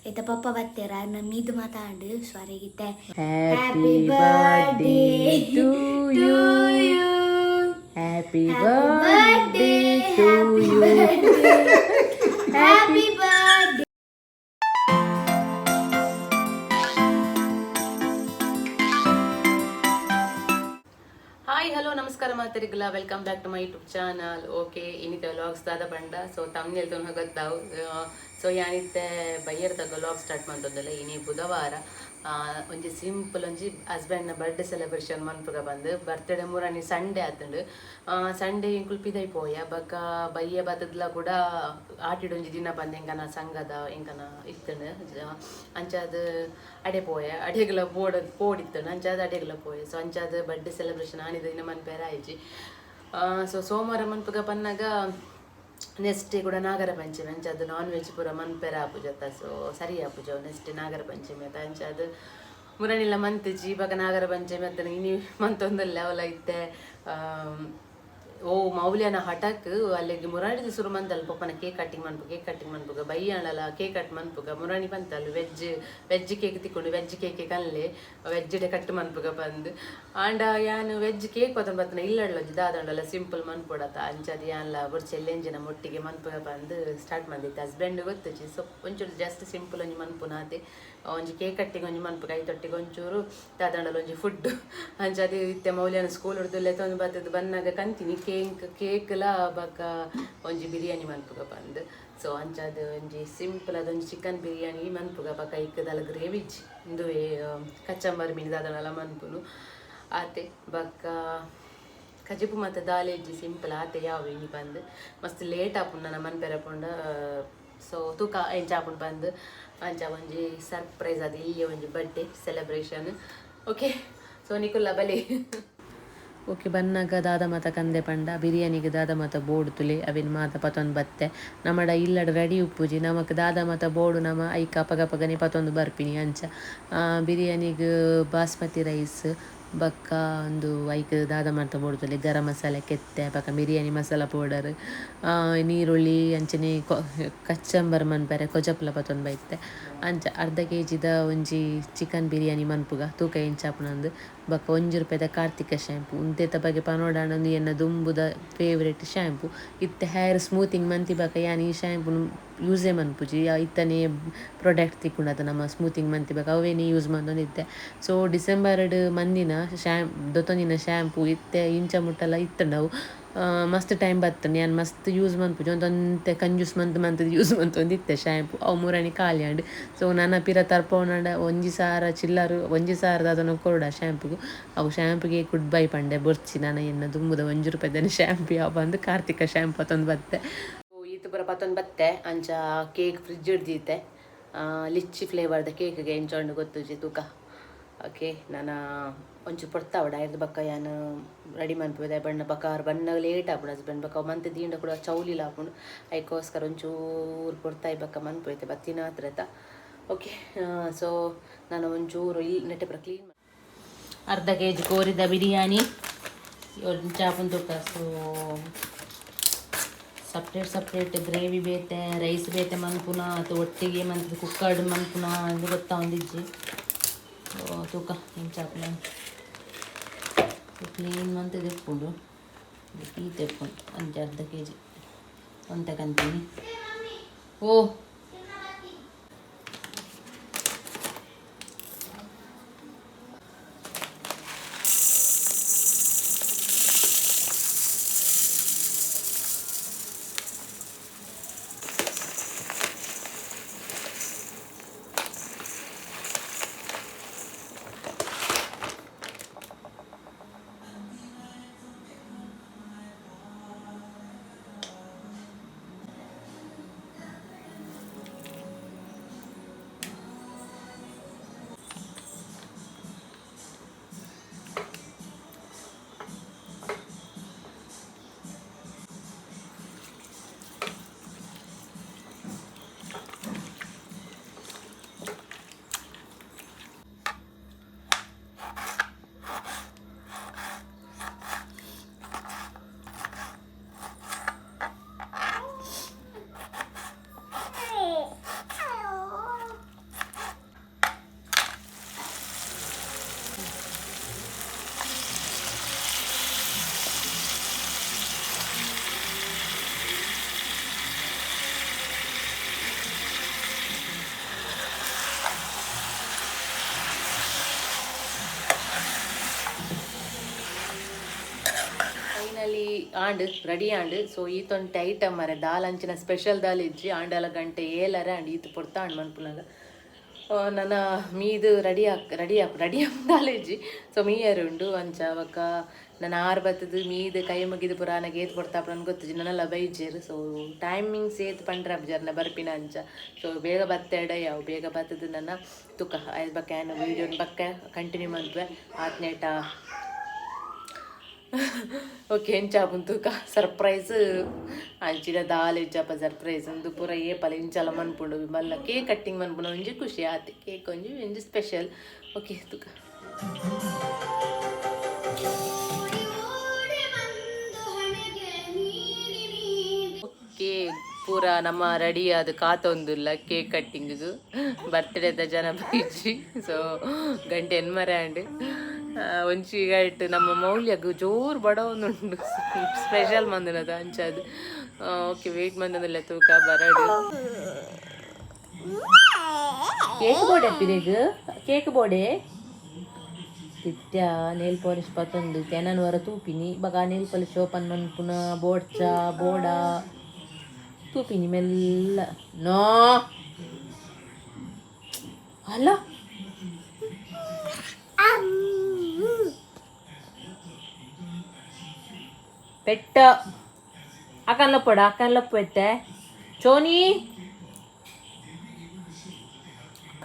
Ita papa battera namidu matandu swaregite Happy birthday to you. Happy birthday to you. Happy birthday. Hi hello ನಮಸ್ಕಾರ ಮಾತರಿಗಲ್ಲ welcome back to my YouTube channel okay ಇನ್ನಿತ vlogs ದಾದ ಬಂಡ so ತಮ್ಮನೇಲಿ ತೊಗೊಂಡು ಗೊತ್ತಾವು so ಯಾನಿತ್ತೆ ಬಯ್ಯರ್ ತಗ vlog start ಮಾಡ್ತದಲ್ಲ ಇನಿ ಬುಧವಾರ ಒಂಜಿ ಸಿಂಪಲ್ ಒಂಜಿ ಹಸ್ಬೆಂಡ್ನ ಬರ್ಡೇ ಸೆಲೆಬ್ರೇಷನ್ ಮನ್ಪುಗ ಬಂದು ಬರ್ತ್ಡೇ ಮೂರನಿ ಸಂಡೇ ಆತಂಡು ಸಂಡೇ ಕುಲ್ಪಿದೈ ಪೋಯ ಬಕ್ಕ ಬಯ್ಯ ಬತ್ತದ್ಲ ಕೂಡ ಆಟಿಡೊಂಜಿ ದಿನ ಬಂದು ಎಂಕನ ಸಂಘದ ಎಂಕನ ಇತ್ತಂಡು ಅಂಚಾದ ಅಡೆ ಪೋಯ ಅಡೆಗಲ ಪೋಡಿತ್ತಂಡು ಅಂಚಾದ ಅಡೆಗಲ ಪೋಯ ಸೊ ಅಂಚಾದ ಬರ್ಡೇ ಸೆಲೆಬ್ರೇಷನ್ ಆನಿದ ದಿನ ಮನ್ಪೇರ ಆಯ್ಜಿ ಸೊ ಸೋಮವಾರ ಮನ್ಪುಗ ಪನ್ನಾಗ ನೆಕ್ಸ್ಟ್ ಕೂಡ ನಾಗರ ಪಂಚಮಿ ಅಂಚಾದ ನಾನ್ ವೆಜ್ ಪೂರ ಮನ್ಪೆರ ಆಪುಜತ್ತ ಸೊ ಸರಿ ಆಪುಜ ನೆಕ್ಸ್ಟ್ ನಾಗರ ಪಂಚಮಿ ಅತ್ತ ಅಂಚಾದ ಮುರಣಿಲ್ಲ ಮಂತಿಜಿ ಇವಾಗ ನಾಗರ ಪಂಚಮಿ ಅಂತ ಇನಿ ಮಂತೊಂದಲ್ಲ ಅವಲ ಇತ್ತೆ ಓ ಮೌಲ್ಯನ ಹಠಕ್ ಅಲ್ಲಿಗೆ ಮುರಾಣಿದ ಶುರು ಮಂತಲ್ ಪಪ್ಪನ ಕೇಕ್ ಕಟ್ಟಿಂಗ್ ಮನ್ಪುಗ ಬೈಯಾಣಲ್ಲ ಕೇಕ್ ಕಟ್ ಮನ್ಪುಗ ಮುರಾಣಿ ಬಂತಲ್ ವೆಜ್ ಕೇಕ್ ತಿಕ್ಕೊಂಡು ವೆಜ್ ಕೇಕ್ ಕಲ್ಲೆ ವೆಜ್ ಡೇ ಕಟ್ ಮನ್ಪುಗ ಬಂದು ಆಂಡ ಯಾನು ವೆಜ್ ಕೇಕ್ ಕೊತ್ತಂಡು ಬತ್ತನ ಇಲ್ಲಡ್ಲ ದಾದಂಡಲ್ಲ ಸಿಂಪಲ್ ಮನ್ಪುಡತ್ತ ಅಂಚದ ಯಾನ್ಲ ಬುರ್ಚೆಲ್ಲೆಂಜಿನ ಮೊಟ್ಟಿಗೆ ಮನ್ಪುಗ ಬಂದು ಸ್ಟಾರ್ಟ್ ಮಾಡಿತ್ತು ಹಸ್ಬೆಂಡ್ ಗೊತ್ತುಜಿ ಸೊ ಒಂಚೂರು ಜಾಸ್ತಿ ಸಿಂಪಲ್ ಒಂಜಿ ಮನ್ಪುನಾತೆ ಒಂಜಿ ಕೇಕ್ ಕಟ್ಟಿಗೆ ಒಂಜಿ ಮನ್ಪುಗ ಐ ತೊಟ್ಟಿಗೆ ಒಂಚೂರು ದಾದಂಡಲ್ಲ ಒಂಜಿ ಫುಡ್ ಅಂಚದ ಇತ್ತೆ ಮೌಲ್ಯನ ಸ್ಕೂಲ್ ಹಿಡ್ದು ತೊಂದು ಬತ್ತದ ಬನ್ನಾಗ ಕಂತೀನಿ ಕೇಕ್ಲ ಬಕ್ಕ ಒಂಜಿ ಬಿರಿಯಾನಿ ಮನ್ಪುಗ ಬಂದು ಸೊ ಅಂಚಾದ ಒಂಜಿ ಸಿಂಪಲ್ ಅದೊಂಜಿ ಚಿಕನ್ ಬಿರಿಯಾನಿ ಮನ್ಪುಗ ಬಕ್ಕ ಇಕ್ಕದಲ್ಲ ಗ್ರೇವಿಜ್ ಇಂದುವೆ ಕಚ್ಚಂಬರ್ ಮೀನು ದಾದನಲ್ಲ ಮನ್ಪುನು ಆತೆ ಬಕ್ಕ ಕಜಿಪು ಮತ್ತು ದಾಲೇಜಿ ಸಿಂಪಲ್ ಆತೆ ಯಾವ ಇನಿ ಬಂದು ಮಸ್ತ್ ಲೇಟ್ ಆಪುಂಡು ನನ್ನ ಮನ್ಪೆರ ಪುಂಡ ಸೊ ತೂಕ ಎಂಚಾಪುಂಡು ಬಂದು ಅಂಚ ಒಂಜಿ ಸರ್ಪ್ರೈಸ್ ಅದು ಇಲ್ಲಿ ಒಂಜಿ ಬರ್ಡೇ ಸೆಲೆಬ್ರೇಷನ್ ಓಕೆ ಸೊ ನಿಕುಲ್ಲ ಬಲಿ ಓಕೆ ಬನ್ನಾಗ ದಾದ ಮಾತ ಕಂದೆ ಪಂಡ ಬಿರಿಯಾನಿಗೆ ದಾದ ಮಾತ ಬೋಡು ತುಲೆ ಅವಿನ ಮಾತ ಪತೊಂದು ಬತ್ತೆ ನಮ್ಮಡ ಇಲ್ಲಡ ರೆಡಿ ಉಪ್ಪುಜಿ ನಮಕ್ ದಾದ ಮಾತ ಬೋಡು ನಮ ಐಕ ಪಗನೆ ಪತೊಂದು ಬರ್ಪಿನಿ ಅಂಚ ಬಿರಿಯಾನಿಗೆ ಬಾಸ್ಮತಿ ರೈಸ್ ಬಕ್ಕ ಒಂದು ಐಕ್ ದಾದ ಮಾತ ಬೋಡು ತುಲೆ ಗರಂ ಮಸಾಲೆ ಕೆತ್ತೆ ಬಕ್ಕ ಬಿರಿಯಾನಿ ಮಸಾಲ ಪೌಡರ್ ನೀರುಳ್ಳಿ ಅಂಚನೆ ಕಚ್ಚಂಬರ್ ಮನ್ಪೆರೆ ಕೊಜಪ್ಲ ಪತೊಂದು ಬೈತೆ ಅಂಚ ಅರ್ಧ ಕೆಜಿದ ಒಂಜಿ ಚಿಕನ್ ಬಿರಿಯಾನಿ ಮನ್ಪುಗ ತೂಕ ಎಂಚಾಪುನಂದು ಬಕ್ಕ ₹1 ಕಾರ್ತಿಕ ಶ್ಯಾಂಪು ಉಂತೆತ ಬಗೆ ಪನೋಡಾಂಡೊಂದು ಎನ್ನ ದುಂಬುದ ಫೇವ್ರೆಟ್ ಶ್ಯಾಂಪು ಇತ್ತೆ ಹೇರ್ ಸ್ಮೂತಿಂಗ್ ಮಂತಿ ಬಕ್ಕ ಯಾನ್ ಈ ಶ್ಯಾಂಪುನು ಯೂಸೇ ಮನ್ಪುಜಿ ಇತ್ತನೇ ಪ್ರಾಡಕ್ಟ್ ತಿಕ್ಕುಂಡತ ನಮ್ಮ ಸ್ಮೂತಿಂಗ್ ಮಂತಿ ಬಕ್ಕ ಅವೇನೇ ಯೂಸ್ ಮಂದೊಂದಿತ್ತೆ ಸೊ ಡಿಸೆಂಬರ್ಡ್ ಮಂದಿನ ದೊತ್ತೊಂದಿನ ಶ್ಯಾಂಪು ಇತ್ತೆ ಇಂಚ ಮುಟ್ಟಲ ಇತ್ತಂಡವು ಮಸ್ತ್ ಟೈಮ್ ಬತ್ತಂಡು ಯಾನ್ ಮಸ್ತ್ ಯೂಸ್ ಮನ್ಪುಜಿ ಒಂದೊಂತೆ ಕಂಜೂಸ್ ಮಂತ್ ಯೂಸ್ ಮಂತೊಂದಿತ್ತೆ ಶ್ಯಾಂಪು ಅವು ಮೂರನಿ ಖಾಲಿಯಾಂಡ್ ಸೊ ನನ್ನ ಪಿರ ತರ್ಪವನಂಡ ಒಂಜಿ ಸಾರ ಚಿಲ್ಲರು ಒಂಜಿ ಸಾರದ ಅದನ್ನು ಕೊರಡ ಶ್ಯಾಂಪುಗು ಅವು ಶ್ಯಾಂಪುಗೆ ಗುಡ್ ಬೈ ಪಂಡೆ ಬೊರ್ಚಿ ನಾನು ಎನ್ನ ದುಂಬುದ ₹1 ಶ್ಯಾಂಪು ಯಾವ ಬಂದು ಕಾರ್ತಿಕ ಶ್ಯಾಂಪು ಅತ್ತೊಂದು ಬತ್ತೆ ಈತು ಪುರ ಪತ್ತೊಂದು ಬತ್ತೆ ಅಂಚ ಕೇಕ್ ಫ್ರಿಜ್ ಹಿಡ್ದೀತೆ ಲಿಚ್ಚಿ ಫ್ಲೇವರ್ದ ಕೇಕ್ಗೆ ಎಂಚೊಂಡು ಗೊತ್ತುಜಿ ತೂಕ ಓಕೆ ನಾನು ಒಂಚೂರು ಪೊಡ್ತಾವಡ ಐದು ಬಕ್ಕ ಯಾನು ರೆಡಿ ಮನ್ಪುದೆ ಬಣ್ಣ ಬಕ್ಕ ಬಣ್ಣ ಲೇಟ್ ಆಪುಂಡು ಹಸ್ಬೆಂಡ್ ಬಕ್ಕ ಮಂತ್ ದೀಂಡ ಕೂಡ ಚೌಲಿಲ್ಲ ಆಪುಂಡು ಅದಕ್ಕೋಸ್ಕರ ಒಂಚೂರು ಪೊಡ್ತಾಯಿ ಬಕ್ಕ ಮನ್ಪೋಯ್ತೆ ಬತ್ತಿನ ಹತ್ರ ಓಕೆ ಸೊ ನಾನು ಒಂಚೂರು ಇಲ್ಲಿ ನೆಟ್ಟೆ ಪುರ ಕ್ಲೀನ್ ಅರ್ಧ ಕೆಜಿ ಕೋರಿದ ಬಿರಿಯಾನಿ ಚಾಪುನ್ ತುಕ್ಕ ಸೊ ಸಪ್ರೇಟ್ ಗ್ರೇವಿ ಬೇತೆ ರೈಸ್ ಬೇತೆ ಮನ್ಪುನ ಅಥವಾ ಒಟ್ಟಿಗೆ ಮಂತ್ ಕುಕ್ಕರ್ಡ್ ಮನ್ಪುನ ಅದು ಗೊತ್ತಾ ಒಂದಿಜ್ಜಿ ತೂಕ ಇಂಚಾಪುನ ಕ್ಲೀನ್ ಮಂತ್ ತೆಪ್ಪುಂಡು ಟೀ ತೆಪ್ಪುಂಡು ಒಂಜಿ ಅರ್ಧ ಕೆಜಿ ಒಂತೆ ಕಂತೀನಿ ಓ ಆಂಡ್ ರೆಡಿ ಆಂಡ್ ಸೊ ಈತೊಂಟೆ ಐಟಮ್ ಮರೆ ದಾಲ್ ಅಂಚಿನ ಸ್ಪೆಷಲ್ ದಾಲ್ ಇಜ್ಜಿ ಆಂಡಲ ಗಂಟೆ ಏಲರೆ ಆಂಡ್ ಈತು ಪೊಡ್ತಾಂಡ್ ಮನ್ಪುನಾಗ ನನ್ನ ಮೀದು ರೆಡಿ ದಾಲ್ ಇಜ್ಜಿ ಸೊ ಮೀಯರು ಉಂಡು ಅಂಚ ಅವಕ್ಕ ನನ್ನ ಆರು ಬತ್ತದು ಮೀದು ಕೈ ಮುಗಿದು ಪುರಾಣಗೆ ಏತ್ ಕೊಡ್ತಾಪ ನನ್ಗೆ ಗೊತ್ತಿಜ್ಜಿ ನನ್ನೆಲ್ಲ ಬೈಜೇರು ಸೊ ಟೈಮಿಂಗ್ಸ್ ಏತ್ ಪಂಡ್ರೆ ಅಬ್ಜರ್ನ ಬರ್ಪಿನ ಅಂಚ ಸೊ ಬೇಗ ಬತ್ತೆಡೆ ಯಾವ ಬೇಗ ಬತ್ತದು ನನ್ನ ತುಕ ಅದ್ರ ಬಗ್ಗೆ ಏನು ವೀಡಿಯೋನ ಬಗ್ಗೆ ಕಂಟಿನ್ಯೂ ಮಾಡ್ವೆ ಆತ್ನೇಟ ಓಕೆ ಎಂಚಾಪುನ್ ತೂಕ ಸರ್ಪ್ರೈಸ್ ಅಂಚಿನ ದಾಲ್ ಇಜ್ಜಪ್ಪ ಸರ್ಪ್ರೈಸ್ ಒಂದು ಪೂರ ಏಪಲ ಇಂಚಲ ಮನ್ಪುಂಡು ಮಲ್ಲ ಕೇಕ್ ಕಟ್ಟಿಂಗ್ ಮನ್ಪುಂಡು ಒಂಜಿ ಖುಷಿ ಆತು ಕೇಕ್ ಒಂಜಿ ಸ್ಪೆಷಲ್ ಓಕೆ ತೂಕ ಓಕೆ ಪೂರ ನಮ್ಮ ರೆಡಿ ಆದ ಕಾತೊಂದುಲ್ಲ ಕೇಕ್ ಕಟ್ಟಿಂಗ್ದು ಬರ್ತ್ಡೇದ ಜನ ಬೈಜಿ ಸೊ ಗಂಟೆ ಎನ್ಮರೆ ಆಂಡ್ ಒಂಚಿಗಟ್ಟು ನಮ್ಮ ಮೌಲ್ಯಗೂ ಜೋರು ಬಡ ಒಂದುಂಡು ಸ್ಪೆಷಲ್ ಮಂದನದ ಅಂಚದು ಓಕೆ ವೆಯ್ಟ್ ಮಂದನಲ್ಲ ತೂಕ ಬರಡು ಕೇಕ್ ಬೋರ್ಡ್ ಎಪ್ಪಿದೇಗ ಕೇಕ್ ಬೋರ್ಡೆ ತಿತ್ಯ ನೇಲ್ ಪಾಲಿಶ್ ಪತ್ತೊಂದು ತೆನನ್ ವರ ತೂಪಿನಿ ಬಗ ನೇಲ್ ಪಾಲಿಶ್ ಓಪನ್ ಮನ್ಪುನ ಬೋರ್ಡ ತೂಪಿನಿ ಮೆಲ್ಲ ನೋ ಅಲ್ಲ ಪೆಟ್ಟ ಅಕ್ಕನ್ಲಪ್ಪು ಎತ್ತೆ ಚೋನಿ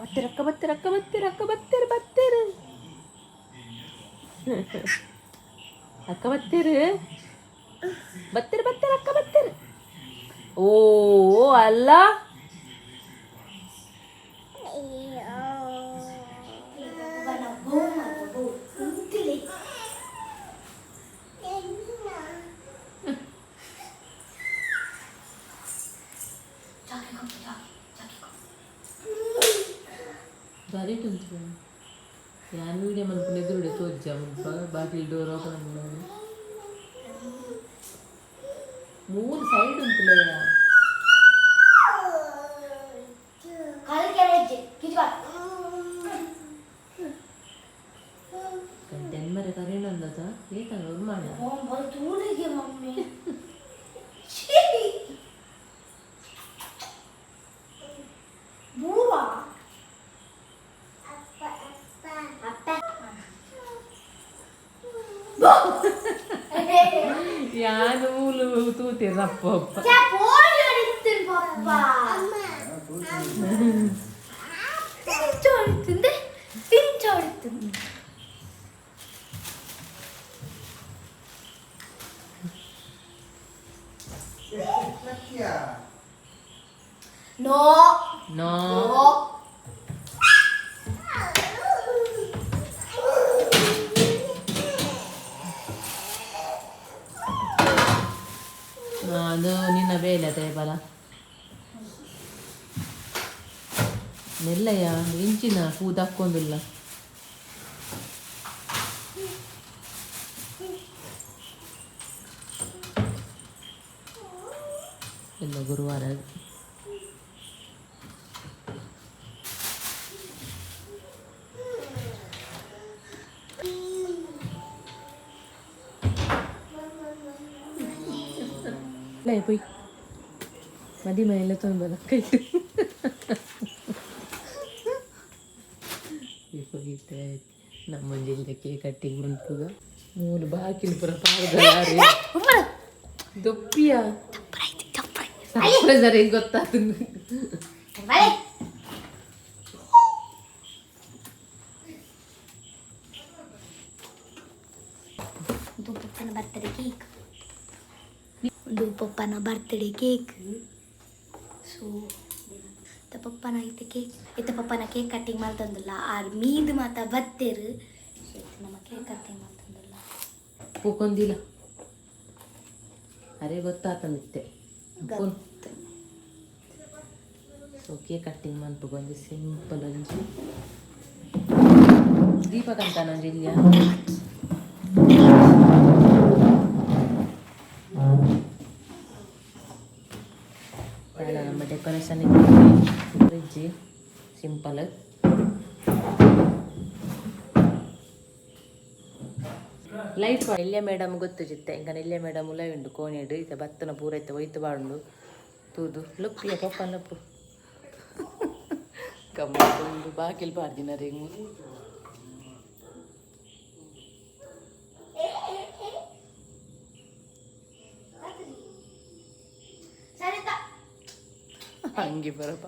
ಅಕ್ಕ ಬತ್ತೀರ ಅಕ್ಕ ಬತ್ತೀರ ಓ ಅಲ್ಲ ಬರೀಟ್ ಉಂಟು ನಾನು ವೀಡಿಯೋ ಮನ್ಕೊಂಡು ಎದುರುಡೆ ತೋಜ್ಜ ಮುಲ್ಪ ಬಾಗಿಲು ಡೋರ್ ಓಪನ್ ಮಾಡೋದು 3 ಸೈಡ್ ಉಂಟುಲೆಯ ಗಂಟೆನ್ಮರೆ ಕರೀನಂದದ ಏತಂಗ ಉರ್ಮಾಣ ಯಾನೂಲು ತೂತಿರಪ್ಪ No. ಅದು ನಿನ್ನ ಬೇಲೆ ಅದೇ ಬಲ ನೆಲ್ಲಯ್ಯ ಇಂಚಿನ ಪೂ ದಕ್ಕೊಂದಿಲ್ಲ ಎಲ್ಲ ಗುರುವಾರ പോയി മതി മേലത്തോണ്ട് കൈട്ട് പോയിട്ട് ನಮ್ಮ ಜಿಲ್ಲೆಗೆ ಕಟ್ಟಿಂಗ್ ಉಂಟುಗ 3 ಬಾಕಿಲು ಪುರ ಪಾವುದಾರಿ ದೊಪ್ಪಿಯ ಸರ್ಪ್ರೈಸ್ ಅರೆ ಗೊತ್ತಾತು ಪಪ್ಪನ ಬರ್ತ್ಡೇ ಕೇಕ್ ಸೊ ಪಪ್ಪನ ಪಪ್ಪನ ಕೇಕ್ ಕಟ್ಟಿಂಗ್ ಮಾಡ್ತಂದಿಲ್ಲ ಆರ್ ಮೀದು ಮಾತ ಬತ್ತೇರು ನಮ್ಮ ಕೇಕ್ ಕಟ್ಟಿಂಗ್ ಮಾಡ್ತಂದಿಲ್ಲ ಪೂಕೊಂದಿಲ್ಲ ಅರೆ ಗೊತ್ತಾತಂದಿತ್ತೆ ಸೊ ಕೇಕ್ ಕಟ್ಟಿಂಗ್ ಮಾಡ್ಕೊಂಡು ಸಿಂಪಲ್ ಅಂಜಿ ದೀಪಕಂತ ನಂಜಿ ಇಲ್ಲ ನಮ್ಮ ಡೆಕೋರೇಷನ್ ಫ್ರಿಜ್ ಸಿಂಪಲ್ ಲೈಟ್ ನೆಲ್ಯ ಮೇಡಮ್ ಗೊತ್ತು ಚಿತ್ತೆ ಇಂಕ ನೆಲ್ಯ ಮೇಡಮ್ ಉಲ ಉಂಡು ಕೋಣೆಡು ಇತ್ತೆ ಬತ್ತನ ಪೂರ ಇತ್ತೆ ಒಯ್ತು ಬಾಡುಂಡು ತೂದು ಲೊಪ್ಪಿಯ ಪಪ್ಪನ ಲೊಪ್ಪು ಗಮ್ಮತ್ತು ಬಾಕಿಲ್ ಪಾರ್ದಿನ ರಿಂಗು ಹಂಗೆ ಬರಪ್ಪ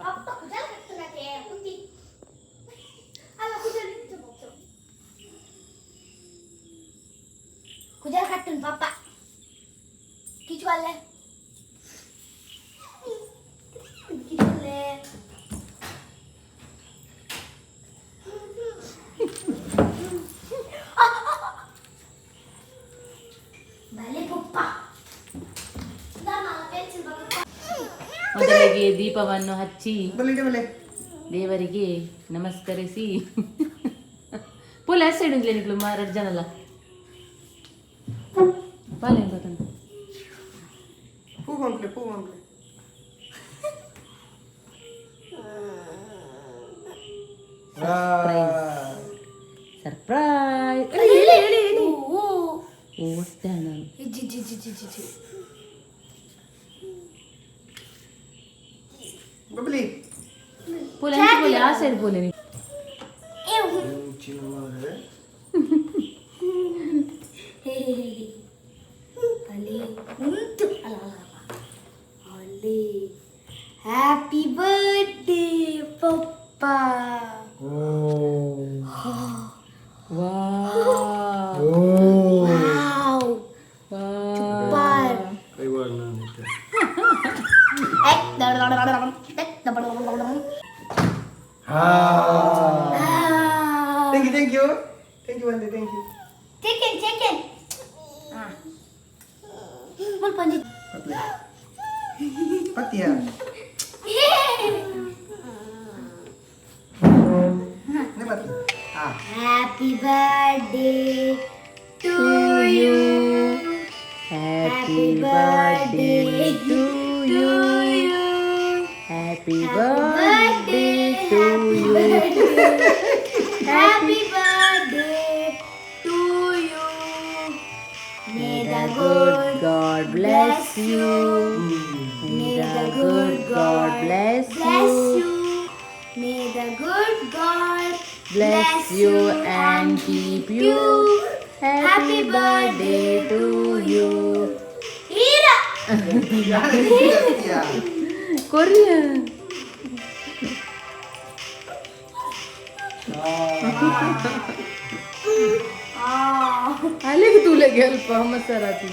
Kujar katun papa. Kicuale. Kicuale. Bale papa. Dama pencil papa. ಮೊದಲಿಗೆ ದೀಪವನ್ನು ಹಚ್ಚಿ ದೇವರಿಗೆ ನಮಸ್ಕರಿಸಿ ಪುಲ್ ಸೈಡ್ ಉಂಗ್ಲೆ ನಿಕ್ಲು ಮಾರಾಡ್ ಜನಲ್ಲ ಪಾಲೇನ್ ಗೊತ್ತಂತ ಪೂ ಮಂಕ್ಲೆ ಸರ್ಪ್ರೈಸ್ ಬಬ್ಲಿ ಪುಲ್ ಆ ಸೈಡ್ ಪೋಲೆ Happy birthday, Papa. Wow Wow. Super. Thank you. Wanda, thank you. Chicken. Mul panji. Patia. Ne pati. Happy birthday to you. Happy birthday to you. Happy birthday to you. Happy birthday to you. May the good God bless you. May the good God bless you. May the good God bless you and keep you. Happy birthday to you. Ira. Korean. ಅಲ್ಲಿಗೆ ತೂಲೆಗೆ ಅಲ್ಪ ಮಸರಾತಿ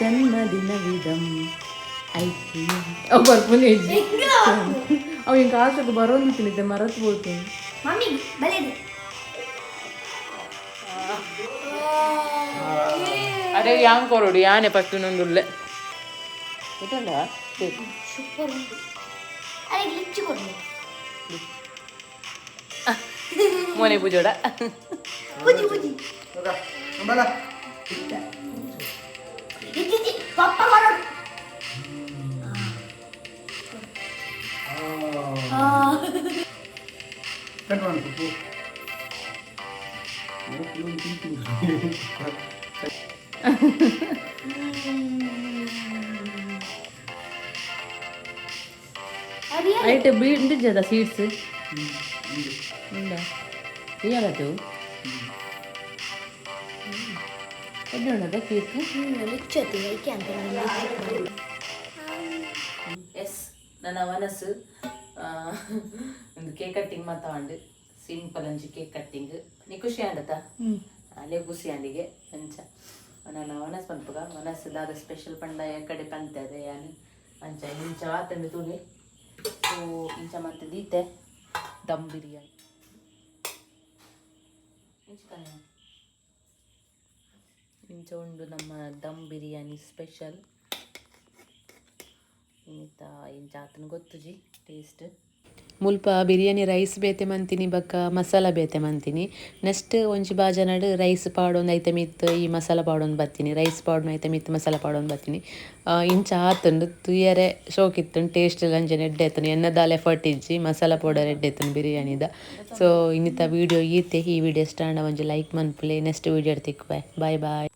ಜನ್ಮದಿನವಿದಂ ಐತಿ ಅವ್ ಬರ್ಪುನೇಜಿ ಅವ್ ಹಿಂಗೆ ಆಶಕ್ಕೆ ಬರೋದು ತಿನ್ನಿದ್ದೆ ಮರತ್ ಬೋತು Mami, balik. ಅದೇ ಯಾಂಗ್ ಕೊರೋಡು ಯಾನೆ ಫಸ್ಟ್ ಇನ್ನೊಂದುಲ್ಲೆ ಗೊತ್ತಲ್ಲ Super. Ada lucu kok. ಮೋನೆ ಪೂಜೋಡ Puji. Oke, kembali. Ini papa mana? Kan orang kupu. ಐಟ್ ಬೀಂಡಿದ್ದದ ಸೀಡ್ಸ್ ಇಲ್ಲ ಏನಾಗತ್ತು ಎಡ್ಡೋಣದ cake Lucu tuh, ini antara ಎಸ್ ನನ್ನ ಮನಸ್ಸು ಒಂದು ಕೇಕ್ ಕಟ್ಟಿಂಗ್ ಮಾತಾಂಡು ಸಿಂಪಲ್ ಅಂಚಿ ಕೇಕ್ ಕಟ್ಟಿಂಗ್ ನೀ ಖುಷಿ ಆಂಡತ ಅಲ್ಲೇ ಖುಷಿ ಅಂಡಿಗೆ ಅಂಚ ನನ್ನ ಮನಸ್ಸು ಪಂಪಗ ಮನಸ್ಸು ದಾದ ಸ್ಪೆಷಲ್ ಪಂಡ ಕಡೆ ಪಂತದೆ ಯಾನು ಅಂಚ ಇಂಚ ಆತಂಡು ತೂಗೆ ಸೊ ಇಂಚ ಮತ್ತೆ ದೀತೆ ದಮ್ ಬಿರಿಯಾನಿ ಇಂಚ ಉಂಡು ನಮ್ಮ ದಮ್ ಬಿರಿಯಾನಿ ಸ್ಪೆಷಲ್ ಇಂತ ಇಂಚ ಆತನ ಗೊತ್ತು ಜಿ ಟೇಸ್ಟ್ ಮುಲ್ಪ ಬಿರಿಯಾನಿ ರೈಸ್ ಬೇತೆ ಮಂತೀನಿ ಬಕ್ಕ ಮಸಾಲ ಬೇತೆ ಮಂತೀನಿ. ನೆಕ್ಸ್ಟ್ ಒಂಜಿ ಬಾಜನಡ್ ರೈಸ್ ಪಾಡೊಂದು ಐತೆ ಮಿತ್ ಈ ಮಸಾಲ ಪಾಡೊಂದು ಬತ್ತೀನಿ, ರೈಸ್ ಪಾಡೊಂದು ಐತೆ ಮಿತ್ ಮಸಾಲ ಪಾಡೊಂದು ಬತ್ತೀನಿ. ಇಂಚ ಆತುಂಡು ತುಯರೆ ಶೋಕಿತ್ತುಂಡು ಟೇಸ್ಟ್ ಅಂಜನೆ ಎಡ್ಡೆ ಆತುಂಡು ಎನ್ನದಾಲ್ ಎಫರ್ಟ್ ಇಜ್ಜಿ ಮಸಾಲ ಪೌಡರ್ ಎಡ್ಡೆ ಆತುಂಡು ಬಿರಿಯಾನಿದ. ಸೊ ಇನ್ನಿತ ವೀಡಿಯೋ ಈತೆ ಈ ವಿಡಿಯೋ ಇಷ್ಟ ಆಂಡ ಒಂಜಿ ಲೈಕ್ ಮನ್ಪುಲೆ. ನೆಕ್ಸ್ಟ್ ವೀಡಿಯೋ ತಿಕ್ಕುವೆ. ಬಾಯ್ ಬಾಯ್.